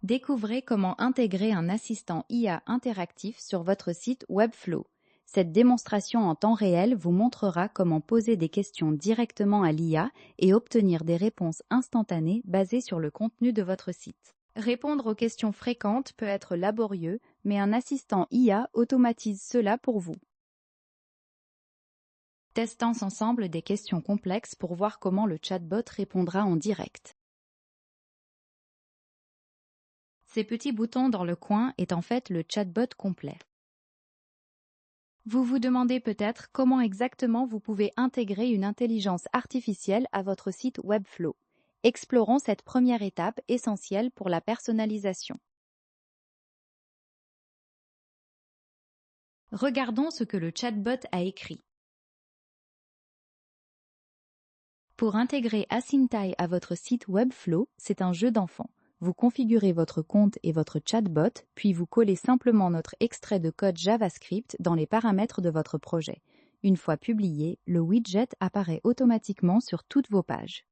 Découvrez comment intégrer un assistant IA interactif sur votre site Webflow. Cette démonstration en temps réel vous montrera comment poser des questions directement à l'IA et obtenir des réponses instantanées basées sur le contenu de votre site. Répondre aux questions fréquentes peut être laborieux, mais un assistant IA automatise cela pour vous. Testons ensemble des questions complexes pour voir comment le chatbot répondra en direct. Ces petits boutons dans le coin est en fait le chatbot complet. Vous vous demandez peut-être comment exactement vous pouvez intégrer une intelligence artificielle à votre site Webflow. Explorons cette première étape essentielle pour la personnalisation. Regardons ce que le chatbot a écrit. Pour intégrer Asyntai à votre site Webflow, c'est un jeu d'enfant. Vous configurez votre compte et votre chatbot, puis vous collez simplement notre extrait de code JavaScript dans les paramètres de votre projet. Une fois publié, le widget apparaît automatiquement sur toutes vos pages.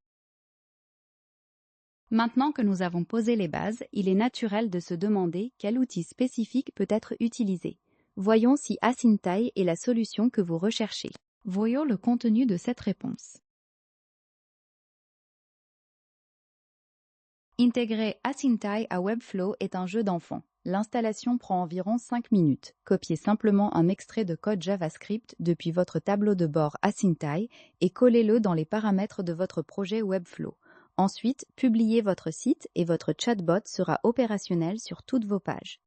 Maintenant que nous avons posé les bases, il est naturel de se demander quel outil spécifique peut être utilisé. Voyons si Asyntai est la solution que vous recherchez. Voyons le contenu de cette réponse. Intégrer Asyntai à Webflow est un jeu d'enfant. L'installation prend environ 5 minutes. Copiez simplement un extrait de code JavaScript depuis votre tableau de bord Asyntai et collez-le dans les paramètres de votre projet Webflow. Ensuite, publiez votre site et votre chatbot sera opérationnel sur toutes vos pages.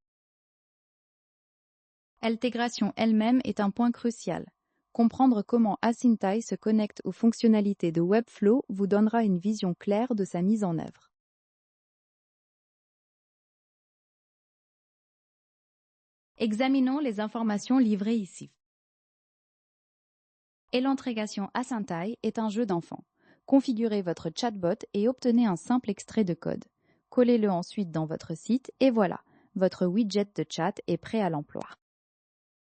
L'intégration elle-même est un point crucial. Comprendre comment Asyntai se connecte aux fonctionnalités de Webflow vous donnera une vision claire de sa mise en œuvre. Examinons les informations livrées ici. Et l'intégration Asyntai est un jeu d'enfant. Configurez votre chatbot et obtenez un simple extrait de code. Collez-le ensuite dans votre site et voilà, votre widget de chat est prêt à l'emploi.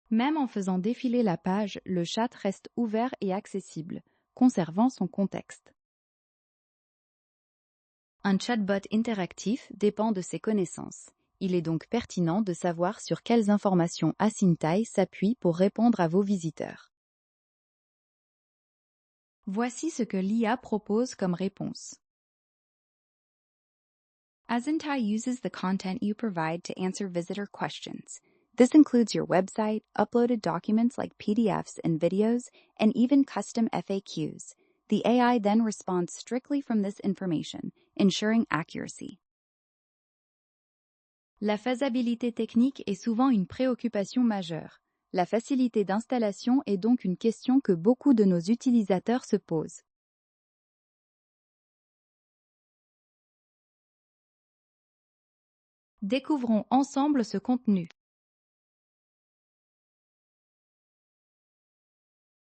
Même en faisant défiler la page, le chat reste ouvert et accessible, conservant son contexte. Un chatbot interactif dépend de ses connaissances. Il est donc pertinent de savoir sur quelles informations Asyntai s'appuie pour répondre à vos visiteurs. Voici ce que l'IA propose comme réponse. Asyntai uses the content you provide to answer visitor questions. This includes your website, uploaded documents like PDFs and videos, and even custom FAQs. The AI then responds strictly from this information, ensuring accuracy. La faisabilité technique est souvent une préoccupation majeure. La facilité d'installation est donc une question que beaucoup de nos utilisateurs se posent. Découvrons ensemble ce contenu.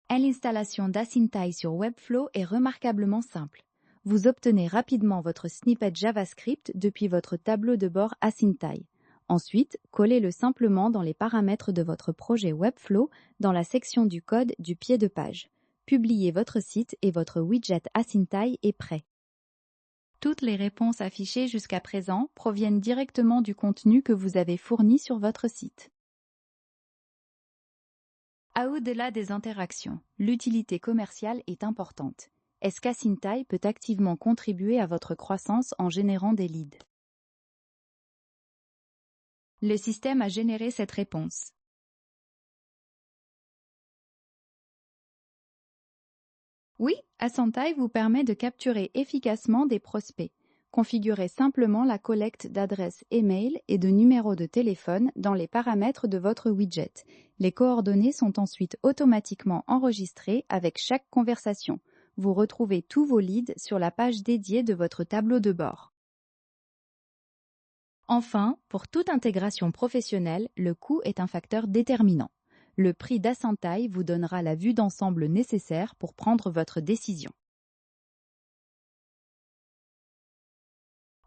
L'installation d'Asyntai sur Webflow est remarquablement simple. Vous obtenez rapidement votre snippet JavaScript depuis votre tableau de bord Asyntai. Ensuite, collez-le simplement dans les paramètres de votre projet Webflow dans la section du code du pied de page. Publiez votre site et votre widget Asyntai est prêt. Toutes les réponses affichées jusqu'à présent proviennent directement du contenu que vous avez fourni sur votre site. Au-delà des interactions, l'utilité commerciale est importante. Est-ce qu'Asyntai peut activement contribuer à votre croissance en générant des leads? Le système a généré cette réponse. Oui, Asyntai vous permet de capturer efficacement des prospects. Configurez simplement la collecte d'adresses email et de numéros de téléphone dans les paramètres de votre widget. Les coordonnées sont ensuite automatiquement enregistrées avec chaque conversation. Vous retrouvez tous vos leads sur la page dédiée de votre tableau de bord. Enfin, pour toute intégration professionnelle, le coût est un facteur déterminant. Le prix d'Asyntai vous donnera la vue d'ensemble nécessaire pour prendre votre décision.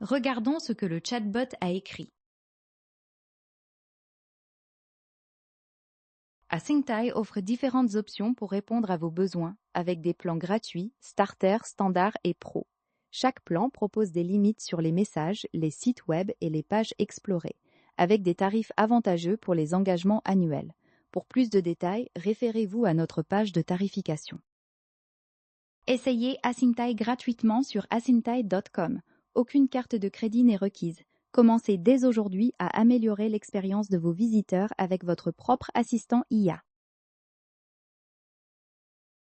Regardons ce que le chatbot a écrit. Asyntai offre différentes options pour répondre à vos besoins, avec des plans gratuits, starter, standard et pro. Chaque plan propose des limites sur les messages, les sites web et les pages explorées, avec des tarifs avantageux pour les engagements annuels. Pour plus de détails, référez-vous à notre page de tarification. Essayez Asyntai gratuitement sur asyntai.com. Aucune carte de crédit n'est requise. Commencez dès aujourd'hui à améliorer l'expérience de vos visiteurs avec votre propre assistant IA.